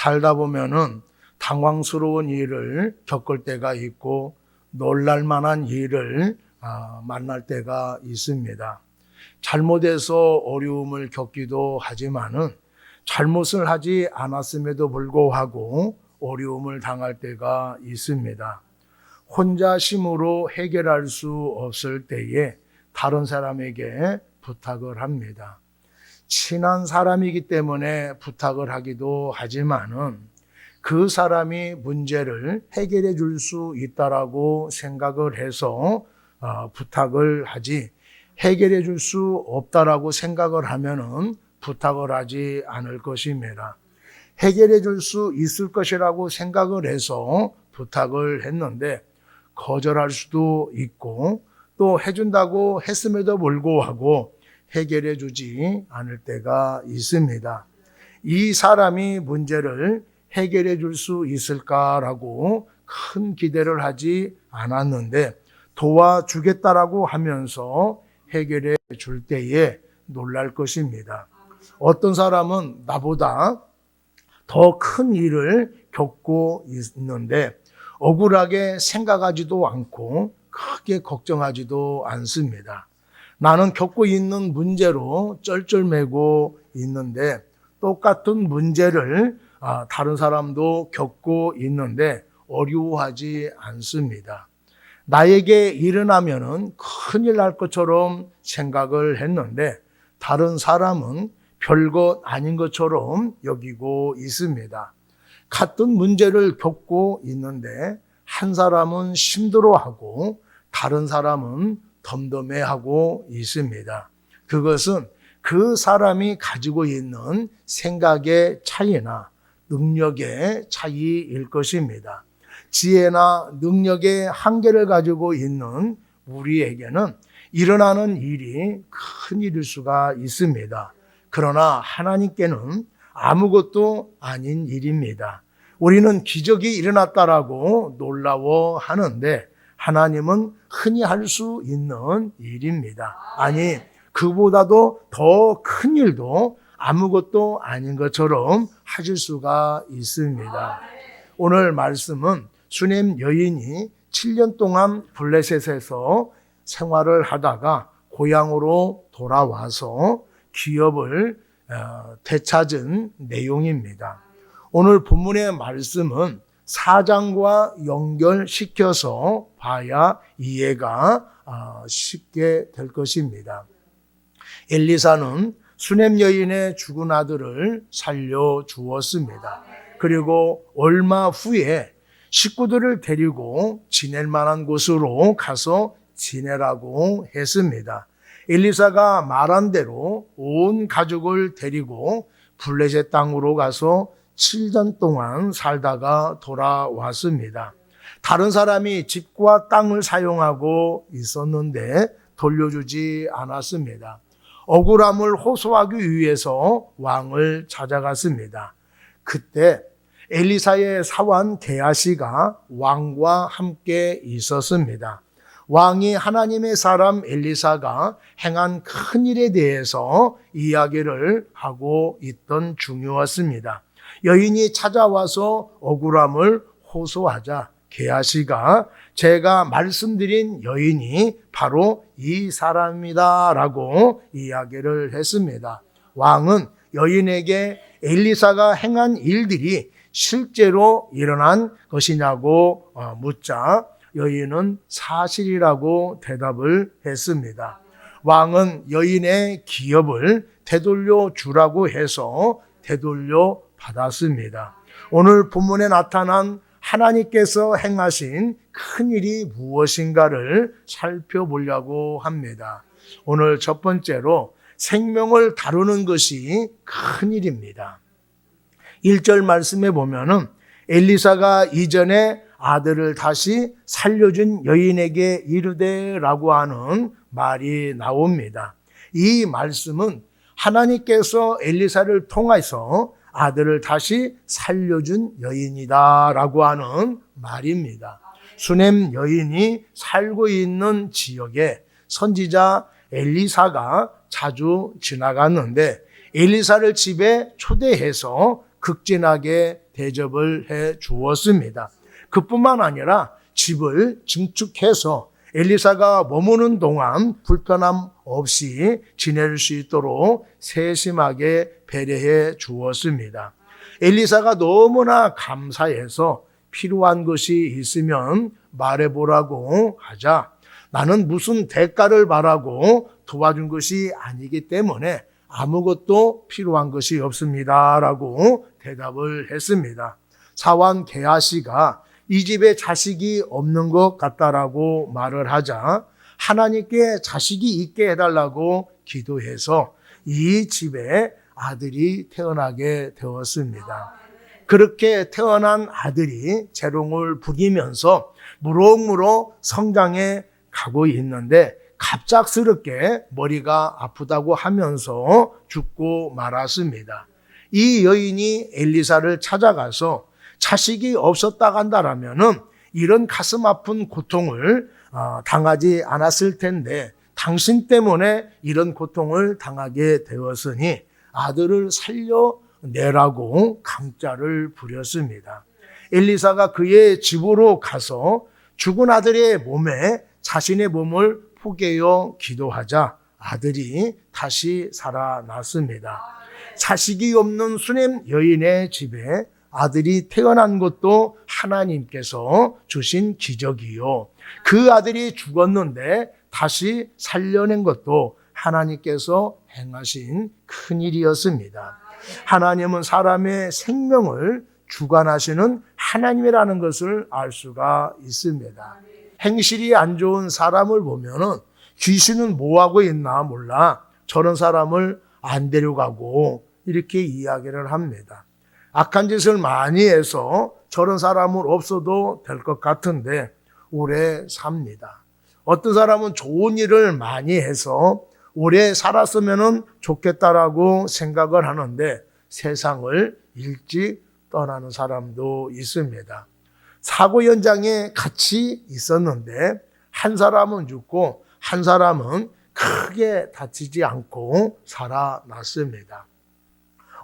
살다 보면은 당황스러운 일을 겪을 때가 있고 놀랄 만한 일을 만날 때가 있습니다. 잘못해서 어려움을 겪기도 하지만은 잘못을 하지 않았음에도 불구하고 어려움을 당할 때가 있습니다. 혼자 힘으로 해결할 수 없을 때에 다른 사람에게 부탁을 합니다. 친한 사람이기 때문에 부탁을 하기도 하지만은 그 사람이 문제를 해결해 줄 수 있다라고 생각을 해서 부탁을 하지, 해결해 줄 수 없다라고 생각을 하면은 부탁을 하지 않을 것입니다. 해결해 줄 수 있을 것이라고 생각을 해서 부탁을 했는데 거절할 수도 있고 또 해준다고 했음에도 불구하고 해결해 주지 않을 때가 있습니다. 이 사람이 문제를 해결해 줄 수 있을까라고 큰 기대를 하지 않았는데 도와주겠다라고 하면서 해결해 줄 때에 놀랄 것입니다. 어떤 사람은 나보다 더 큰 일을 겪고 있는데 억울하게 생각하지도 않고 크게 걱정하지도 않습니다. 나는 겪고 있는 문제로 쩔쩔매고 있는데 똑같은 문제를 다른 사람도 겪고 있는데 어려워하지 않습니다. 나에게 일어나면은 큰일 날 것처럼 생각을 했는데 다른 사람은 별것 아닌 것처럼 여기고 있습니다. 같은 문제를 겪고 있는데 한 사람은 힘들어하고 다른 사람은 덤덤해하고 있습니다. 그것은 그 사람이 가지고 있는 생각의 차이나 능력의 차이일 것입니다. 지혜나 능력의 한계를 가지고 있는 우리에게는 일어나는 일이 큰 일일 수가 있습니다. 그러나 하나님께는 아무것도 아닌 일입니다. 우리는 기적이 일어났다라고 놀라워하는데 하나님은 흔히 할 수 있는 일입니다. 아니, 그보다도 더 큰 일도 아무것도 아닌 것처럼 하실 수가 있습니다. 오늘 말씀은 수넴 여인이 7년 동안 블레셋에서 생활을 하다가 고향으로 돌아와서 기업을 되찾은 내용입니다. 오늘 본문의 말씀은 4장과 연결시켜서 봐야 이해가 쉽게 될 것입니다. 엘리사는 수넴 여인의 죽은 아들을 살려주었습니다. 그리고 얼마 후에 식구들을 데리고 지낼 만한 곳으로 가서 지내라고 했습니다. 엘리사가 말한 대로 온 가족을 데리고 블레셋 땅으로 가서 7년 동안 살다가 돌아왔습니다. 다른 사람이 집과 땅을 사용하고 있었는데 돌려주지 않았습니다. 억울함을 호소하기 위해서 왕을 찾아갔습니다. 그때 엘리사의 사환 게하시가 왕과 함께 있었습니다. 왕이 하나님의 사람 엘리사가 행한 큰 일에 대해서 이야기를 하고 있던 중이었습니다. 여인이 찾아와서 억울함을 호소하자 게하시가 제가 말씀드린 여인이 바로 이 사람이다라고 이야기를 했습니다. 왕은 여인에게 엘리사가 행한 일들이 실제로 일어난 것이냐고 묻자 여인은 사실이라고 대답을 했습니다. 왕은 여인의 기업을 되돌려 주라고 해서 되돌려 받았습니다. 오늘 본문에 나타난 하나님께서 행하신 큰일이 무엇인가를 살펴보려고 합니다. 오늘 첫 번째로 생명을 다루는 것이 큰일입니다. 1절 말씀에 보면은 엘리사가 이전에 아들을 다시 살려준 여인에게 이르되라고 하는 말이 나옵니다. 이 말씀은 하나님께서 엘리사를 통해서 아들을 다시 살려준 여인이다라고 하는 말입니다. 수넴 여인이 살고 있는 지역에 선지자 엘리사가 자주 지나갔는데 엘리사를 집에 초대해서 극진하게 대접을 해 주었습니다. 그뿐만 아니라 집을 증축해서 엘리사가 머무는 동안 불편함 없이 지낼 수 있도록 세심하게 배려해 주었습니다. 엘리사가 너무나 감사해서 필요한 것이 있으면 말해보라고 하자 나는 무슨 대가를 바라고 도와준 것이 아니기 때문에 아무것도 필요한 것이 없습니다 라고 대답을 했습니다. 사환 게하시가 이 집에 자식이 없는 것 같다라고 말을 하자 하나님께 자식이 있게 해달라고 기도해서 이 집에 아들이 태어나게 되었습니다. 그렇게 태어난 아들이 재롱을 부리면서 무럭무럭 성장해 가고 있는데 갑작스럽게 머리가 아프다고 하면서 죽고 말았습니다. 이 여인이 엘리사를 찾아가서 자식이 없었다 한다라면은 이런 가슴 아픈 고통을 당하지 않았을 텐데 당신 때문에 이런 고통을 당하게 되었으니 아들을 살려내라고 강짜를 부렸습니다. 엘리사가 그의 집으로 가서 죽은 아들의 몸에 자신의 몸을 포개어 기도하자 아들이 다시 살아났습니다. 자식이 없는 수냄 여인의 집에 아들이 태어난 것도 하나님께서 주신 기적이요. 그 아들이 죽었는데 다시 살려낸 것도 하나님께서 행하신 큰일이었습니다. 하나님은 사람의 생명을 주관하시는 하나님이라는 것을 알 수가 있습니다. 행실이 안 좋은 사람을 보면은 귀신은 뭐하고 있나 몰라 저런 사람을 안 데려가고 이렇게 이야기를 합니다. 악한 짓을 많이 해서 저런 사람은 없어도 될 것 같은데 오래 삽니다. 어떤 사람은 좋은 일을 많이 해서 오래 살았으면 좋겠다라고 생각을 하는데 세상을 일찍 떠나는 사람도 있습니다. 사고 현장에 같이 있었는데 한 사람은 죽고 한 사람은 크게 다치지 않고 살아났습니다.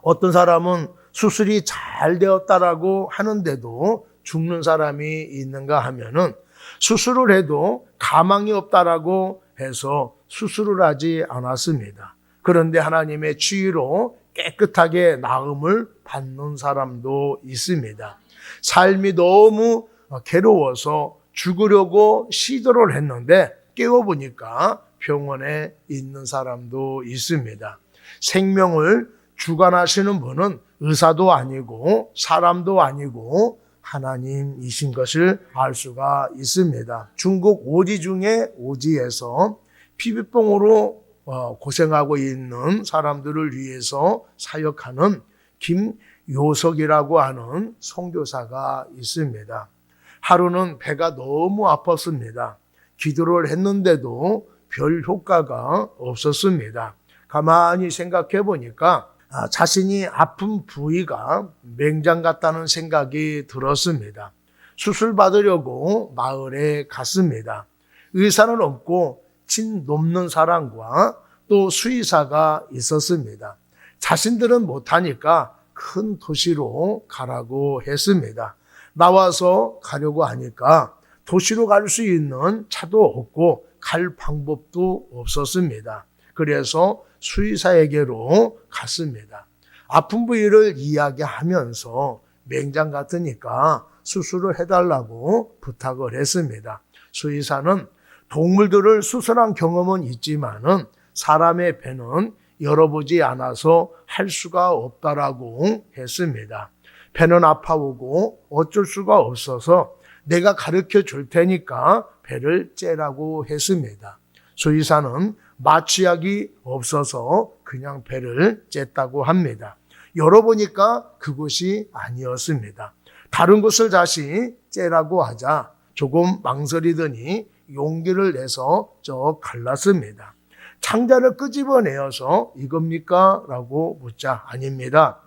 어떤 사람은 수술이 잘 되었다라고 하는데도 죽는 사람이 있는가 하면은 수술을 해도 가망이 없다라고 해서 수술을 하지 않았습니다. 그런데 하나님의 치유로 깨끗하게 나음을 받는 사람도 있습니다. 삶이 너무 괴로워서 죽으려고 시도를 했는데 깨워보니까 병원에 있는 사람도 있습니다. 생명을 주관하시는 분은 의사도 아니고 사람도 아니고 하나님이신 것을 알 수가 있습니다. 중국 오지 중에 오지에서 피부병으로 고생하고 있는 사람들을 위해서 사역하는 김요석이라고 하는 선교사가 있습니다. 하루는 배가 너무 아팠습니다. 기도를 했는데도 별 효과가 없었습니다. 가만히 생각해 보니까 자신이 아픈 부위가 맹장 같다는 생각이 들었습니다. 수술 받으려고 마을에 갔습니다. 의사는 없고 친 돕는 사람과 또 수의사가 있었습니다. 자신들은 못하니까 큰 도시로 가라고 했습니다. 나와서 가려고 하니까 도시로 갈 수 있는 차도 없고 갈 방법도 없었습니다. 그래서 수의사에게로 갔습니다. 아픈 부위를 이야기하면서 맹장 같으니까 수술을 해달라고 부탁을 했습니다. 수의사는 동물들을 수술한 경험은 있지만은 사람의 배는 열어보지 않아서 할 수가 없다라고 했습니다. 배는 아파오고 어쩔 수가 없어서 내가 가르쳐 줄 테니까 배를 째라고 했습니다. 수의사는 마취약이 없어서 그냥 배를 쨌다고 합니다. 열어보니까 그것이 아니었습니다. 다른 것을 다시 째라고 하자 조금 망설이더니 용기를 내서 갈랐습니다. 창자를 끄집어내어서 이겁니까? 라고 묻자 아닙니다.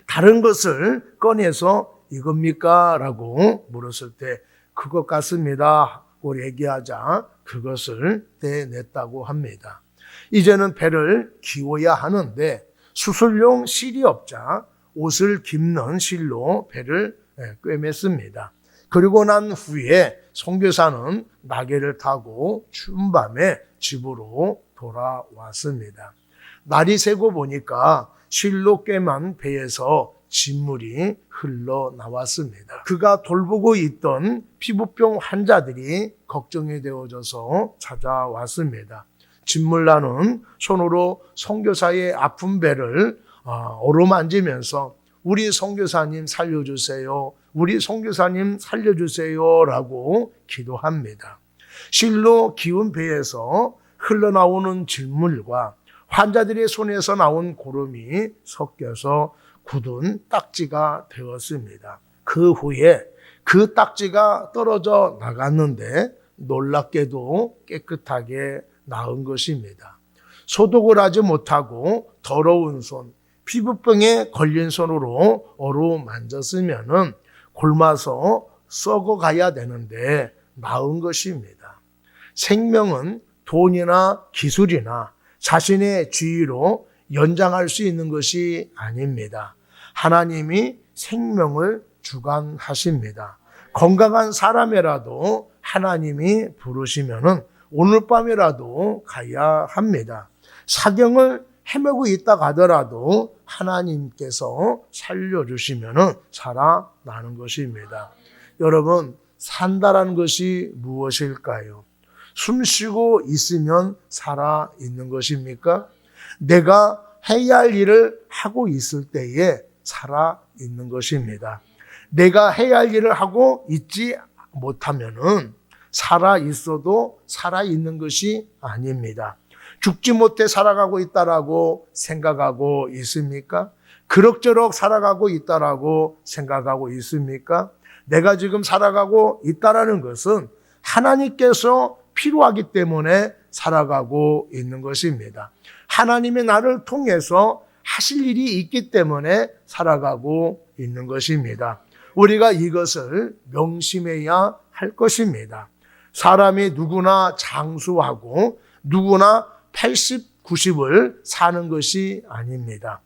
다른 것을 꺼내서 이겁니까? 라고 물었을 때 그것 같습니다. 고 얘기하자 그것을 떼냈다고 합니다. 이제는 배를 기워야 하는데 수술용 실이 없자 옷을 깁는 실로 배를 꿰맸습니다. 그리고 난 후에 선교사는 나귀를 타고 추운 밤에 집으로 돌아왔습니다. 날이 새고 보니까 실로 꿰맨 배에서 진물이 흘러나왔습니다. 그가 돌보고 있던 피부병 환자들이 걱정이 되어져서 찾아왔습니다. 진물나는 손으로 선교사의 아픈 배를 어루만지면서 우리 선교사님 살려주세요. 우리 선교사님 살려주세요. 라고 기도합니다. 실로 기운 배에서 흘러나오는 진물과 환자들의 손에서 나온 고름이 섞여서 굳은 딱지가 되었습니다. 그 후에 그 딱지가 떨어져 나갔는데 놀랍게도 깨끗하게 나은 것입니다. 소독을 하지 못하고 더러운 손, 피부병에 걸린 손으로 어루만졌으면 굶어서 썩어가야 되는데 나은 것입니다. 생명은 돈이나 기술이나 자신의 지위로 연장할 수 있는 것이 아닙니다. 하나님이 생명을 주관하십니다. 건강한 사람이라도 하나님이 부르시면은 오늘 밤이라도 가야 합니다. 사경을 헤매고 있다 가더라도 하나님께서 살려주시면은 살아나는 것입니다. 여러분, 산다라는 것이 무엇일까요? 숨 쉬고 있으면 살아 있는 것입니까? 내가 해야 할 일을 하고 있을 때에 살아 있는 것입니다. 내가 해야 할 일을 하고 있지 못하면은 살아 있어도 살아 있는 것이 아닙니다. 죽지 못해 살아가고 있다라고 생각하고 있습니까? 그럭저럭 살아가고 있다라고 생각하고 있습니까? 내가 지금 살아가고 있다라는 것은 하나님께서 필요하기 때문에 살아가고 있는 것입니다. 하나님의 나를 통해서 하실 일이 있기 때문에 살아가고 있는 것입니다. 우리가 이것을 명심해야 할 것입니다. 사람이 누구나 장수하고 누구나 80, 90을 사는 것이 아닙니다.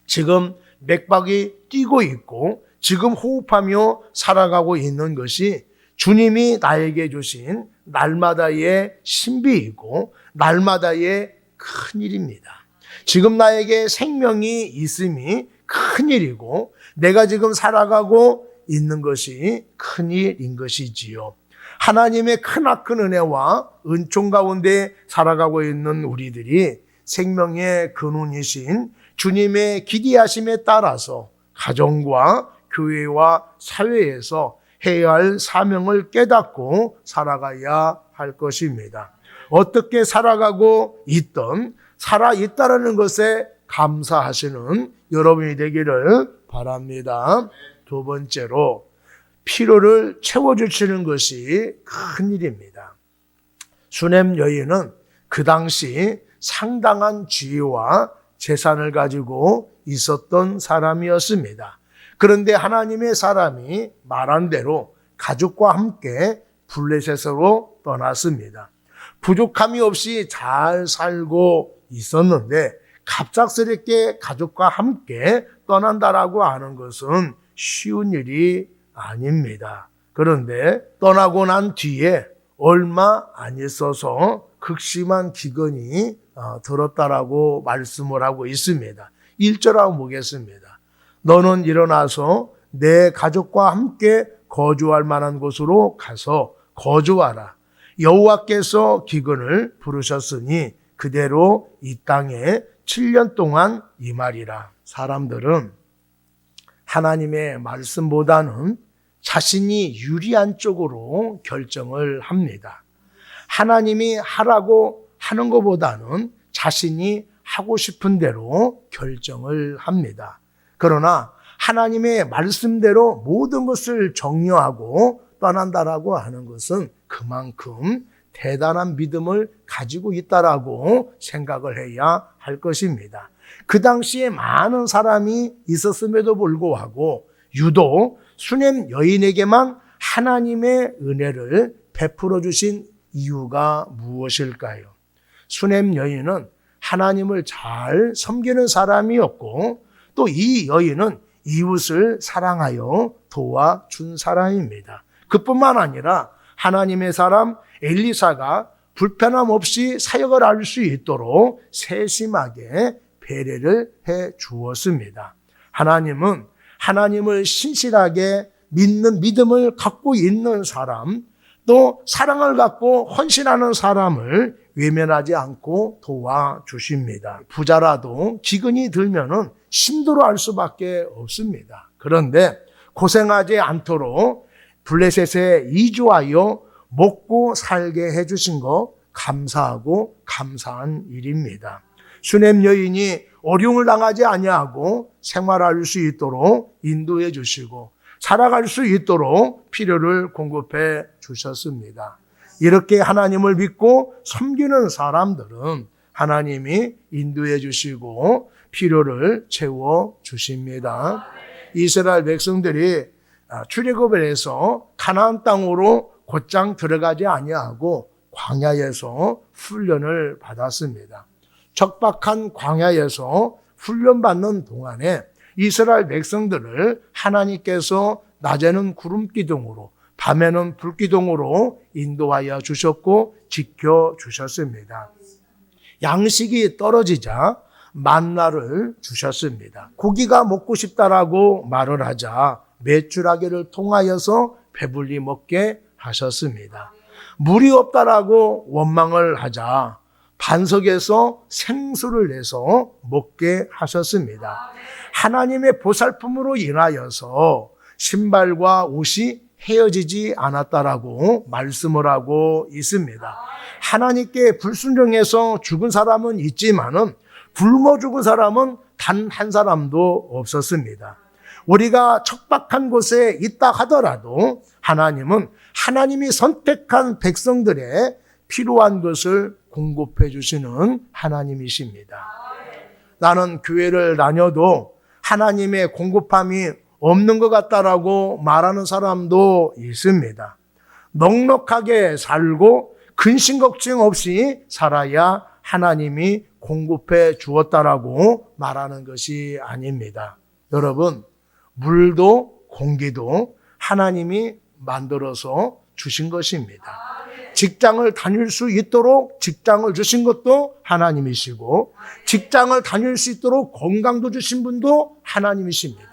지금 맥박이 뛰고 있고 지금 호흡하며 살아가고 있는 것이 주님이 나에게 주신 날마다의 신비이고 날마다의 큰일입니다. 지금 나에게 생명이 있음이 큰일이고 내가 지금 살아가고 있는 것이 큰일인 것이지요. 하나님의 크나큰 은혜와 은총 가운데 살아가고 있는 우리들이 생명의 근원이신 주님의 기대하심에 따라서 가정과 교회와 사회에서 해야 할 사명을 깨닫고 살아가야 할 것입니다. 어떻게 살아가고 있든 살아있다라는 것에 감사하시는 여러분이 되기를 바랍니다. 두 번째로 필요를 채워주시는 것이 큰일입니다. 수넴 여인은 그 당시 상당한 지위와 재산을 가지고 있었던 사람이었습니다. 그런데 하나님의 사람이 말한 대로 가족과 함께 블레셋으로 떠났습니다. 부족함이 없이 잘 살고 있었는데 갑작스럽게 가족과 함께 떠난다라고 하는 것은 쉬운 일이 아닙니다. 그런데 떠나고 난 뒤에 얼마 안 있어서 극심한 기근이 들었다라고 말씀을 하고 있습니다. 1절 한번 보겠습니다. 너는 일어나서 내 가족과 함께 거주할 만한 곳으로 가서 거주하라. 여호와께서 기근을 부르셨으니 그대로 이 땅에 7년 동안 임하리라. 사람들은 하나님의 말씀보다는 자신이 유리한 쪽으로 결정을 합니다. 하나님이 하라고 하는 것보다는 자신이 하고 싶은 대로 결정을 합니다. 그러나 하나님의 말씀대로 모든 것을 정리하고 떠난다라고 하는 것은 그만큼 대단한 믿음을 가지고 있다라고 생각을 해야 할 것입니다. 그 당시에 많은 사람이 있었음에도 불구하고 유독 수넴 여인에게만 하나님의 은혜를 베풀어 주신 이유가 무엇일까요? 수넴 여인은 하나님을 잘 섬기는 사람이었고 또 이 여인은 이웃을 사랑하여 도와준 사람입니다. 그뿐만 아니라 하나님의 사람 엘리사가 불편함 없이 사역을 할 수 있도록 세심하게 배려를 해 주었습니다. 하나님은 하나님을 신실하게 믿는 믿음을 갖고 있는 사람, 또 사랑을 갖고 헌신하는 사람을 외면하지 않고 도와주십니다. 부자라도 기근이 들면은 힘들어할 수밖에 없습니다. 그런데 고생하지 않도록 블레셋에 이주하여 먹고 살게 해주신 거 감사하고 감사한 일입니다. 수넴 여인이 어려움을 당하지 아니하고 생활할 수 있도록 인도해 주시고 살아갈 수 있도록 필요를 공급해 주셨습니다. 이렇게 하나님을 믿고 섬기는 사람들은 하나님이 인도해 주시고 필요를 채워 주십니다. 이스라엘 백성들이 출애굽을 해서 가나안 땅으로 곧장 들어가지 아니하고 광야에서 훈련을 받았습니다. 척박한 광야에서 훈련받는 동안에 이스라엘 백성들을 하나님께서 낮에는 구름 기둥으로 밤에는 불 기둥으로 인도하여 주셨고 지켜주셨습니다. 양식이 떨어지자 만나를 주셨습니다. 고기가 먹고 싶다라고 말을 하자 메추라기를 통하여서 배불리 먹게 하셨습니다. 물이 없다라고 원망을 하자 반석에서 생수를 내서 먹게 하셨습니다. 하나님의 보살핌으로 인하여서 신발과 옷이 헤어지지 않았다라고 말씀을 하고 있습니다. 하나님께 불순종해서 죽은 사람은 있지만은 굶어 죽은 사람은 단 한 사람도 없었습니다. 우리가 척박한 곳에 있다 하더라도 하나님은 하나님이 선택한 백성들의 필요한 것을 공급해 주시는 하나님이십니다. 나는 교회를 다녀도 하나님의 공급함이 없는 것 같다라고 말하는 사람도 있습니다. 넉넉하게 살고 근심 걱정 없이 살아야 하나님이 공급해 주었다라고 말하는 것이 아닙니다. 여러분, 물도 공기도 하나님이 만들어서 주신 것입니다. 직장을 다닐 수 있도록 직장을 주신 것도 하나님이시고 직장을 다닐 수 있도록 건강도 주신 분도 하나님이십니다.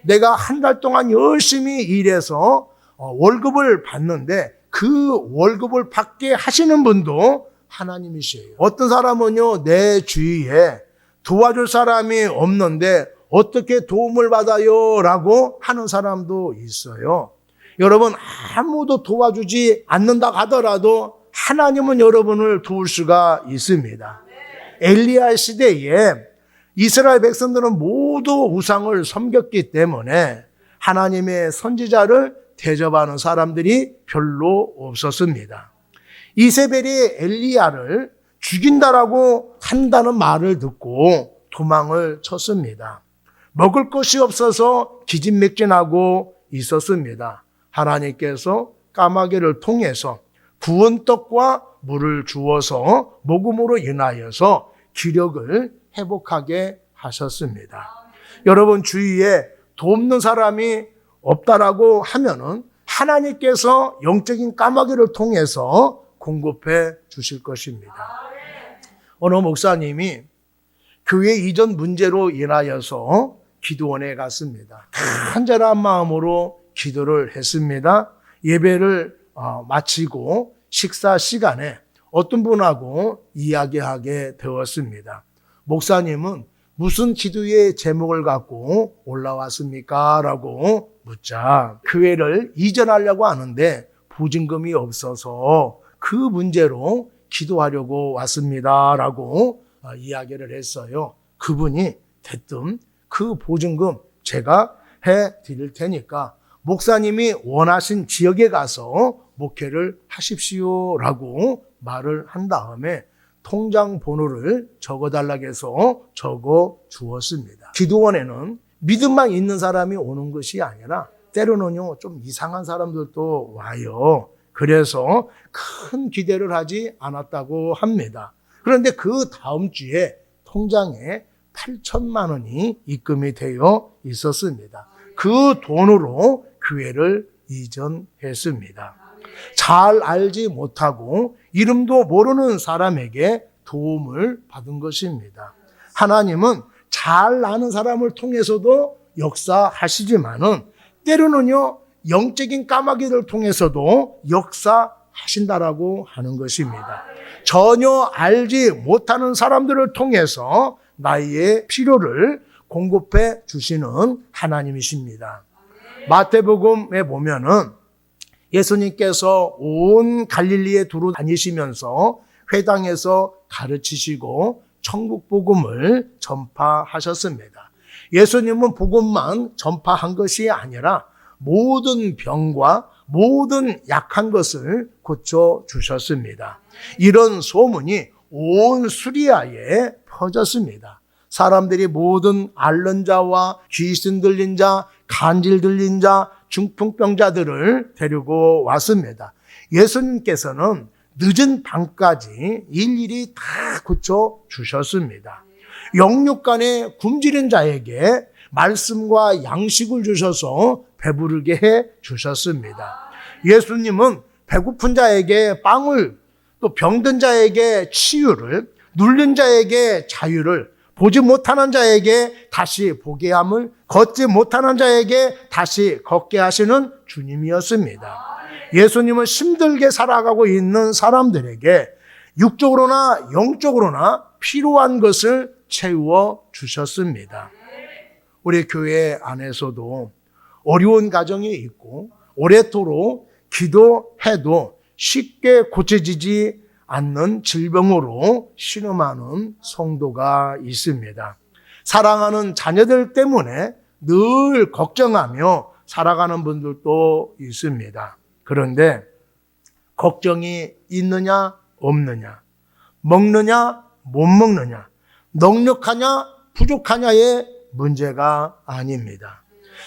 내가 한 달 동안 열심히 일해서 월급을 받는데 그 월급을 받게 하시는 분도 하나님이시에요. 어떤 사람은요, 내 주위에 도와줄 사람이 없는데 어떻게 도움을 받아요? 라고 하는 사람도 있어요. 여러분, 아무도 도와주지 않는다 하더라도 하나님은 여러분을 도울 수가 있습니다. 엘리야 시대에 이스라엘 백성들은 모두 우상을 섬겼기 때문에 하나님의 선지자를 대접하는 사람들이 별로 없었습니다. 이세벨이 엘리야를 죽인다라고 한다는 말을 듣고 도망을 쳤습니다. 먹을 것이 없어서 기진맥진하고 있었습니다. 하나님께서 까마귀를 통해서 구운 떡과 물을 주어서 먹음으로 인하여서 기력을 회복하게 하셨습니다. 여러분, 주위에 돕는 사람이 없다라고 하면은 하나님께서 영적인 까마귀를 통해서 공급해 주실 것입니다. 어느 목사님이 교회 이전 문제로 인하여서 기도원에 갔습니다. 간절한 마음으로 기도를 했습니다. 예배를 마치고 식사 시간에 어떤 분하고 이야기하게 되었습니다. 목사님은 무슨 기도의 제목을 갖고 올라왔습니까? 라고 묻자 교회를 이전하려고 하는데 보증금이 없어서 그 문제로 기도하려고 왔습니다. 라고 이야기를 했어요. 그분이 대뜸 그 보증금 제가 해드릴 테니까 목사님이 원하신 지역에 가서 목회를 하십시오. 라고 말을 한 다음에 통장 번호를 적어달라고 해서 적어 주었습니다. 기도원에는 믿음만 있는 사람이 오는 것이 아니라 때로는요 좀 이상한 사람들도 와요. 그래서 큰 기대를 하지 않았다고 합니다. 그런데 그 다음 주에 통장에 8천만 원이 입금이 되어 있었습니다. 그 돈으로 교회를 이전했습니다. 잘 알지 못하고 이름도 모르는 사람에게 도움을 받은 것입니다. 하나님은 잘 아는 사람을 통해서도 역사하시지만은 때로는요, 영적인 까마귀를 통해서도 역사하신다라고 하는 것입니다. 전혀 알지 못하는 사람들을 통해서 나의 필요를 공급해 주시는 하나님이십니다. 마태복음에 보면은 예수님께서 온 갈릴리에 두루 다니시면서 회당에서 가르치시고 천국 복음을 전파하셨습니다. 예수님은 복음만 전파한 것이 아니라 모든 병과 모든 약한 것을 고쳐주셨습니다. 이런 소문이 온 수리아에 퍼졌습니다. 사람들이 모든 앓는 자와 귀신 들린 자, 간질 들린 자, 중풍병자들을 데리고 왔습니다. 예수님께서는 늦은 밤까지 일일이 다 고쳐주셨습니다. 영육간에 굶주린 자에게 말씀과 양식을 주셔서 배부르게 해 주셨습니다. 예수님은 배고픈 자에게 빵을, 또 병든 자에게 치유를, 눌린 자에게 자유를, 보지 못하는 자에게 다시 보게 함을, 걷지 못하는 자에게 다시 걷게 하시는 주님이었습니다. 예수님은 힘들게 살아가고 있는 사람들에게 육적으로나 영적으로나 필요한 것을 채워 주셨습니다. 우리 교회 안에서도 어려운 가정이 있고 오래도록 기도해도 쉽게 고쳐지지 않는 질병으로 신음하는 성도가 있습니다. 사랑하는 자녀들 때문에 늘 걱정하며 살아가는 분들도 있습니다. 그런데 걱정이 있느냐 없느냐, 먹느냐 못 먹느냐, 넉넉하냐 부족하냐의 문제가 아닙니다.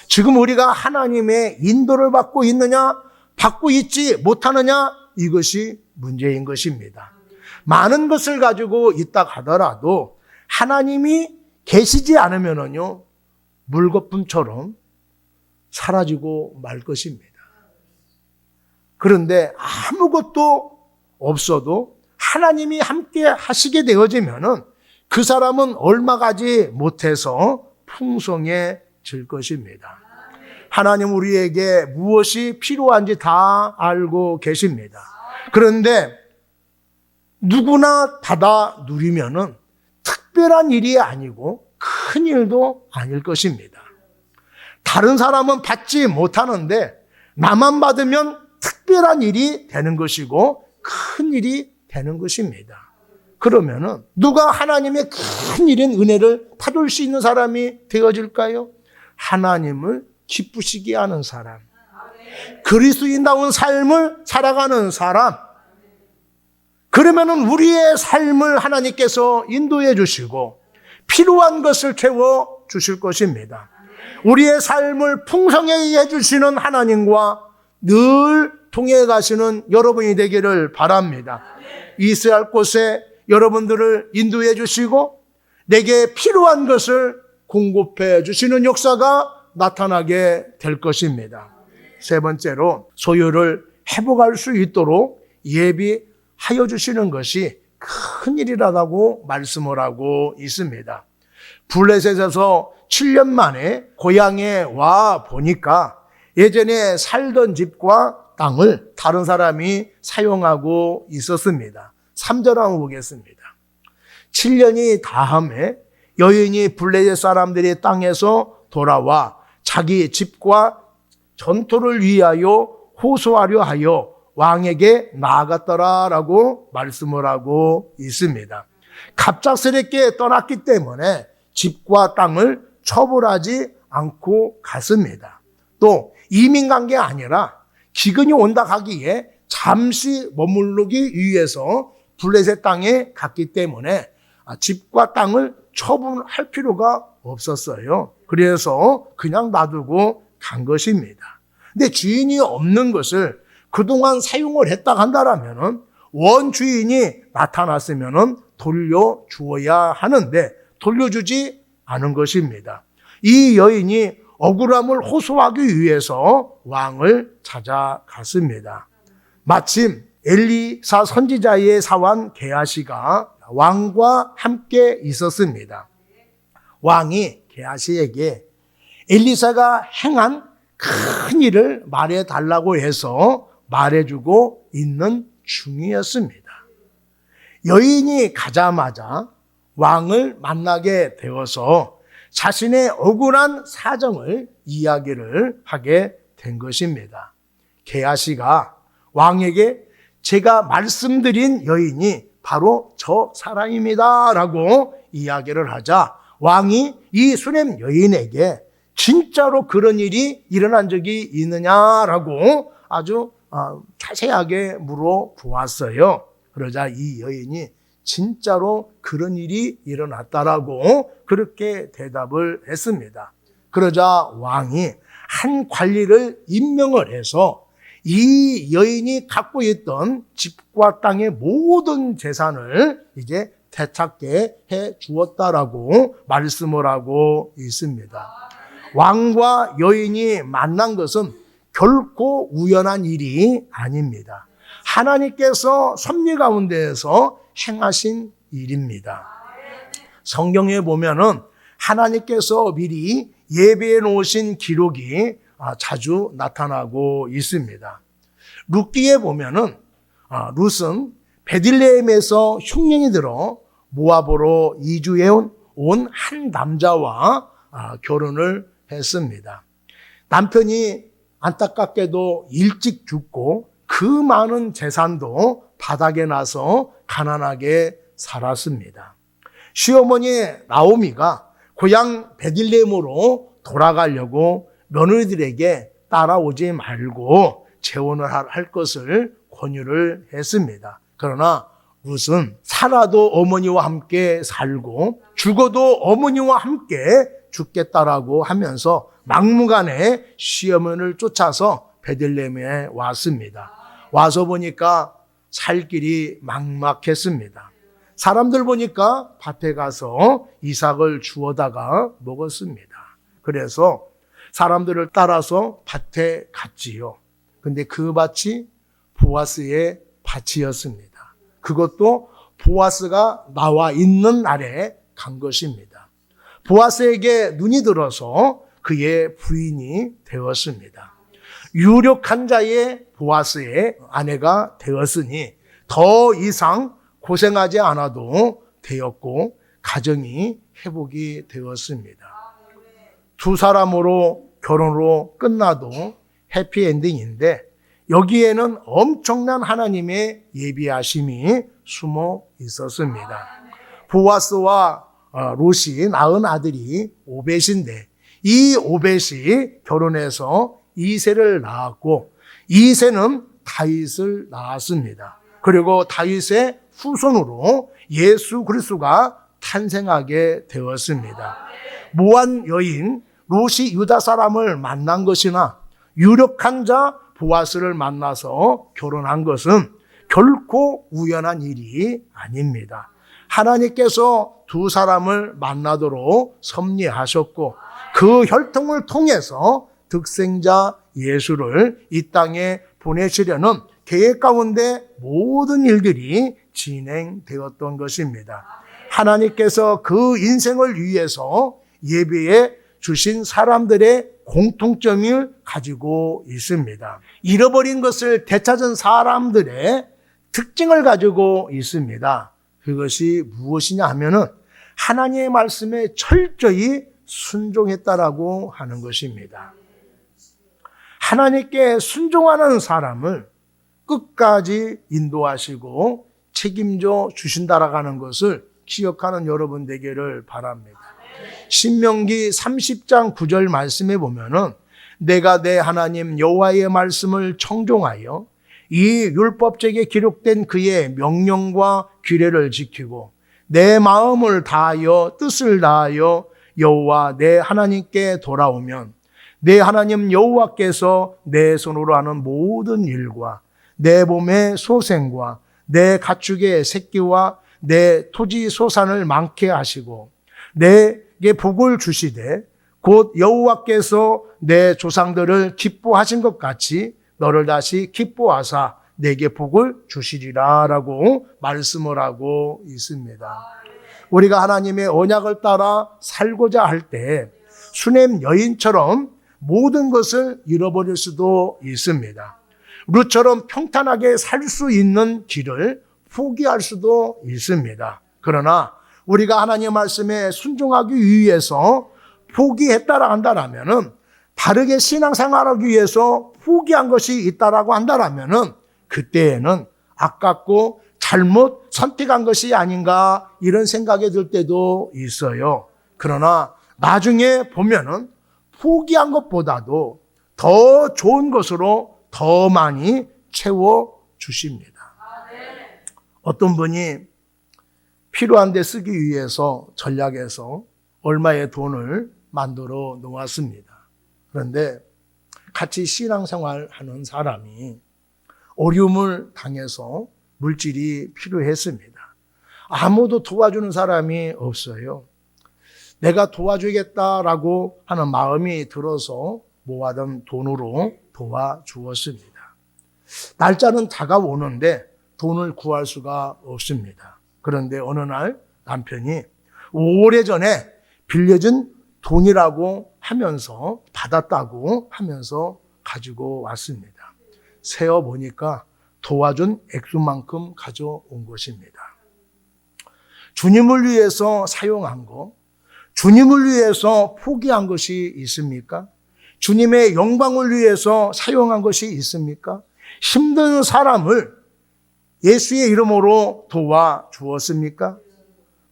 지금 우리가 하나님의 인도를 받고 있느냐, 받고 있지 못하느냐, 이것이 문제인 것입니다. 많은 것을 가지고 있다 하더라도 하나님이 계시지 않으면요, 물거품처럼 사라지고 말 것입니다. 그런데 아무것도 없어도 하나님이 함께 하시게 되어지면은 그 사람은 얼마 가지 못해서 풍성해질 것입니다. 하나님 우리에게 무엇이 필요한지 다 알고 계십니다. 그런데 누구나 받아 누리면은 특별한 일이 아니고 큰 일도 아닐 것입니다. 다른 사람은 받지 못하는데 나만 받으면 특별한 일이 되는 것이고 큰 일이 되는 것입니다. 그러면은 누가 하나님의 큰 일인 은혜를 받을 수 있는 사람이 되어질까요? 하나님을 기쁘시게 하는 사람, 그리스도인다운 삶을 살아가는 사람. 그러면은 우리의 삶을 하나님께서 인도해 주시고 필요한 것을 채워 주실 것입니다. 우리의 삶을 풍성하게 해주시는 하나님과 늘 통해 가시는 여러분이 되기를 바랍니다. 이스라엘 곳에 여러분들을 인도해 주시고 내게 필요한 것을 공급해 주시는 역사가 나타나게 될 것입니다. 세 번째로 소유를 회복할 수 있도록 예비하여 주시는 것이 큰일이라고 말씀을 하고 있습니다. 블레셋에서 7년 만에 고향에 와 보니까 예전에 살던 집과 땅을 다른 사람이 사용하고 있었습니다. 3절 한번 보겠습니다. 7년이 다음에 여인이 블레셋 사람들이 땅에서 돌아와 자기 집과 전토를 위하여 호소하려 하여 왕에게 나아갔더라라고 말씀을 하고 있습니다. 갑작스럽게 떠났기 때문에 집과 땅을 처분하지 않고 갔습니다. 또 이민 간 게 아니라 기근이 온다 하기에 잠시 머무르기 위해서 블레셋 땅에 갔기 때문에 집과 땅을 처분할 필요가 없었어요. 그래서 그냥 놔두고 간 것입니다. 근데 주인이 없는 것을 그동안 사용을 했다 한다라면 원주인이 나타났으면 돌려주어야 하는데 돌려주지 않은 것입니다. 이 여인이 억울함을 호소하기 위해서 왕을 찾아갔습니다. 마침 엘리사 선지자의 사환 게하시가 왕과 함께 있었습니다. 왕이 게하시에게 엘리사가 행한 큰 일을 말해달라고 해서 말해주고 있는 중이었습니다. 여인이 가자마자 왕을 만나게 되어서 자신의 억울한 사정을 이야기를 하게 된 것입니다. 게하시가 왕에게 제가 말씀드린 여인이 바로 저 사람입니다 라고 이야기를 하자 왕이 이 수냄 여인에게 진짜로 그런 일이 일어난 적이 있느냐라고 아주 자세하게 물어보았어요. 그러자 이 여인이 진짜로 그런 일이 일어났다라고 그렇게 대답을 했습니다. 그러자 왕이 한 관리를 임명을 해서 이 여인이 갖고 있던 집과 땅의 모든 재산을 이제 되찾게 해 주었다라고 말씀을 하고 있습니다. 왕과 여인이 만난 것은 결코 우연한 일이 아닙니다. 하나님께서 섭리 가운데에서 행하신 일입니다. 성경에 보면은 하나님께서 미리 예비해 놓으신 기록이 자주 나타나고 있습니다. 룻기에 보면은 룻은 베들레헴에서 흉년이 들어 모압으로 이주해 온 한 남자와 결혼을 했습니다. 남편이 안타깝게도 일찍 죽고 그 많은 재산도 바닥에 나서 가난하게 살았습니다. 시어머니 나오미가 고향 베들레헴으로 돌아가려고 며느리들에게 따라오지 말고 재혼을 할 것을 권유를 했습니다. 그러나 룻은 살아도 어머니와 함께 살고 죽어도 어머니와 함께 죽겠다라고 하면서 막무가내 시어머니를 쫓아서 베들레헴에 왔습니다. 와서 보니까 살 길이 막막했습니다. 사람들 보니까 밭에 가서 이삭을 주워다가 먹었습니다. 그래서 사람들을 따라서 밭에 갔지요. 근데 그 밭이 보아스의 밭이었습니다. 그것도 보아스가 나와 있는 날에 간 것입니다. 보아스에게 눈이 들어서 그의 부인이 되었습니다. 유력한 자의 보아스의 아내가 되었으니 더 이상 고생하지 않아도 되었고 가정이 회복이 되었습니다. 두 사람으로 결혼으로 끝나도 해피엔딩인데 여기에는 엄청난 하나님의 예비하심이 숨어 있었습니다. 보아스와 롯이 낳은 아들이 오벳인데 이 오벳이 결혼해서 이새를 낳았고 이새는 다윗을 낳았습니다. 그리고 다윗의 후손으로 예수 그리스도가 탄생하게 되었습니다. 모한 여인 롯이 유다 사람을 만난 것이나 유력한 자 보아스를 만나서 결혼한 것은 결코 우연한 일이 아닙니다. 하나님께서 두 사람을 만나도록 섭리하셨고 그 혈통을 통해서 득생자 예수를 이 땅에 보내시려는 계획 가운데 모든 일들이 진행되었던 것입니다. 하나님께서 그 인생을 위해서 예비해 주신 사람들의 공통점을 가지고 있습니다. 잃어버린 것을 되찾은 사람들의 특징을 가지고 있습니다. 그것이 무엇이냐 하면은 하나님의 말씀에 철저히 순종했다라고 하는 것입니다. 하나님께 순종하는 사람을 끝까지 인도하시고 책임져 주신다라고 하는 것을 기억하는 여러분 되기를 바랍니다. 신명기 30장 9절 말씀에 보면은 내가 내 하나님 여호와의 말씀을 청종하여 이 율법책에 기록된 그의 명령과 규례를 지키고 내 마음을 다하여 뜻을 다하여 여호와 내 하나님께 돌아오면 내 하나님 여호와께서 내 손으로 하는 모든 일과 내 몸의 소생과 내 가축의 새끼와 내 토지 소산을 많게 하시고 내게 복을 주시되 곧 여호와께서 내 조상들을 기뻐하신 것 같이 너를 다시 기뻐하사 내게 복을 주시리라 라고 말씀을 하고 있습니다. 우리가 하나님의 언약을 따라 살고자 할 때 수넴 여인처럼 모든 것을 잃어버릴 수도 있습니다. 룻처럼 평탄하게 살 수 있는 길을 포기할 수도 있습니다. 그러나 우리가 하나님의 말씀에 순종하기 위해서 포기했다라 한다라면은, 바르게 신앙생활하기 위해서 포기한 것이 있다라고 한다라면은, 그때에는 아깝고 잘못 선택한 것이 아닌가 이런 생각이 들 때도 있어요. 그러나 나중에 보면은 포기한 것보다도 더 좋은 것으로 더 많이 채워 주십니다. 어떤 분이 필요한 데 쓰기 위해서 전략해서 얼마의 돈을 만들어 놓았습니다. 그런데 같이 신앙생활 하는 사람이 어려움을 당해서 물질이 필요했습니다. 아무도 도와주는 사람이 없어요. 내가 도와주겠다라고 하는 마음이 들어서 모아둔 돈으로 도와주었습니다. 날짜는 다가오는데 돈을 구할 수가 없습니다. 그런데 어느 날 남편이 오래전에 빌려준 돈이라고 하면서 받았다고 하면서 가지고 왔습니다. 세어보니까 도와준 액수만큼 가져온 것입니다. 주님을 위해서 사용한 것, 주님을 위해서 포기한 것이 있습니까? 주님의 영광을 위해서 사용한 것이 있습니까? 힘든 사람을 예수의 이름으로 도와주었습니까?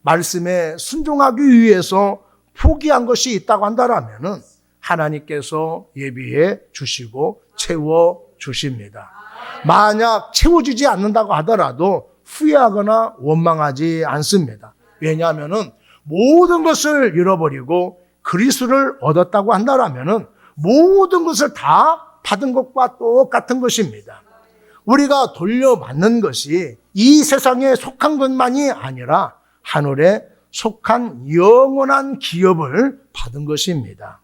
말씀에 순종하기 위해서 포기한 것이 있다고 한다면 하나님께서 예비해 주시고 채워 주십니다. 만약 채워주지 않는다고 하더라도 후회하거나 원망하지 않습니다. 왜냐하면 모든 것을 잃어버리고 그리스도를 얻었다고 한다면 모든 것을 다 받은 것과 똑같은 것입니다. 우리가 돌려받는 것이 이 세상에 속한 것만이 아니라 하늘에 속한 영원한 기업을 받은 것입니다.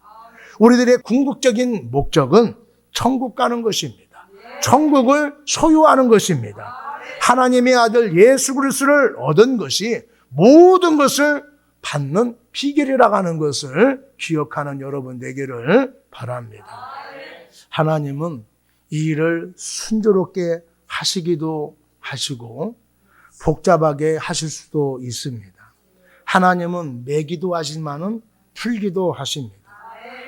우리들의 궁극적인 목적은 천국 가는 것입니다. 천국을 소유하는 것입니다. 하나님의 아들 예수 그리스도를 얻은 것이 모든 것을 받는 비결이라고 하는 것을 기억하는 여러분 되기를 바랍니다. 하나님은 이 일을 순조롭게 하시기도 하시고 복잡하게 하실 수도 있습니다. 하나님은 매기도 하지만은 풀기도 하십니다.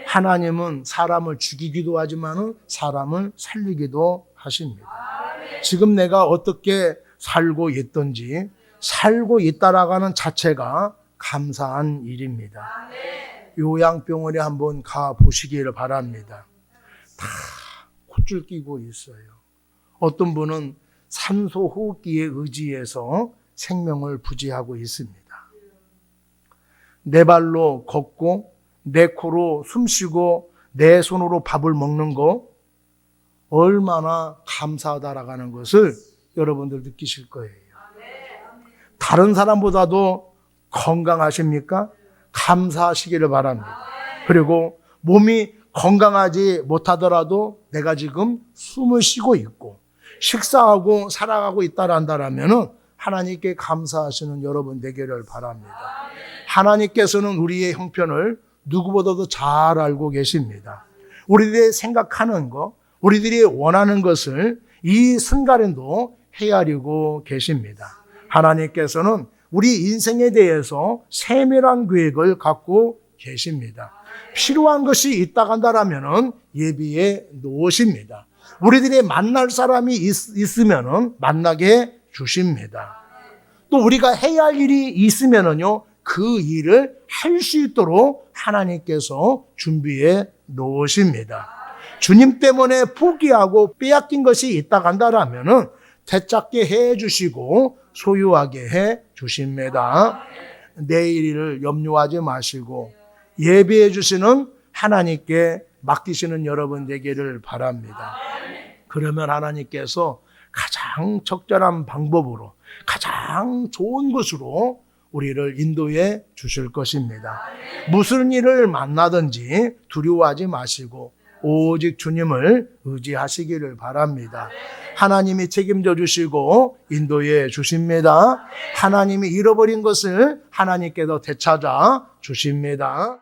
하나님은 사람을 죽이기도 하지만은 사람을 살리기도 하십니다. 지금 내가 어떻게 살고 있든지 살고 있다라고 하는 자체가 감사한 일입니다. 요양병원에 한번 가 보시기를 바랍니다. 다 콧줄 끼고 있어요. 어떤 분은 산소 호흡기에 의지해서 생명을 부지하고 있습니다. 내 발로 걷고 내 코로 숨쉬고 내 손으로 밥을 먹는 거 얼마나 감사하다라고 하는 것을 여러분들 느끼실 거예요. 다른 사람보다도 건강하십니까? 감사하시기를 바랍니다. 그리고 몸이 건강하지 못하더라도 내가 지금 숨을 쉬고 있고 식사하고 살아가고 있다란다라면 하나님께 감사하시는 여러분 되기를 바랍니다. 하나님께서는 우리의 형편을 누구보다도 잘 알고 계십니다. 우리들이 생각하는 것, 우리들이 원하는 것을 이 순간에도 헤아리고 계십니다. 하나님께서는 우리 인생에 대해서 세밀한 계획을 갖고 계십니다. 필요한 것이 있다고 한다면 예비해 놓으십니다. 우리들이 만날 사람이 있으면 만나게 주십니다. 또 우리가 해야 할 일이 있으면요 그 일을 할 수 있도록 하나님께서 준비해 놓으십니다. 주님 때문에 포기하고 빼앗긴 것이 있다고 한다면 되찾게 해 주시고 소유하게 해 주십니다. 내일을 염려하지 마시고 예비해 주시는 하나님께 맡기시는 여러분 되기를 바랍니다. 그러면 하나님께서 가장 적절한 방법으로 가장 좋은 것으로 우리를 인도해 주실 것입니다. 무슨 일을 만나든지 두려워하지 마시고 오직 주님을 의지하시기를 바랍니다. 하나님이 책임져 주시고 인도해 주십니다. 하나님이 잃어버린 것을 하나님께서 되찾아 주십니다.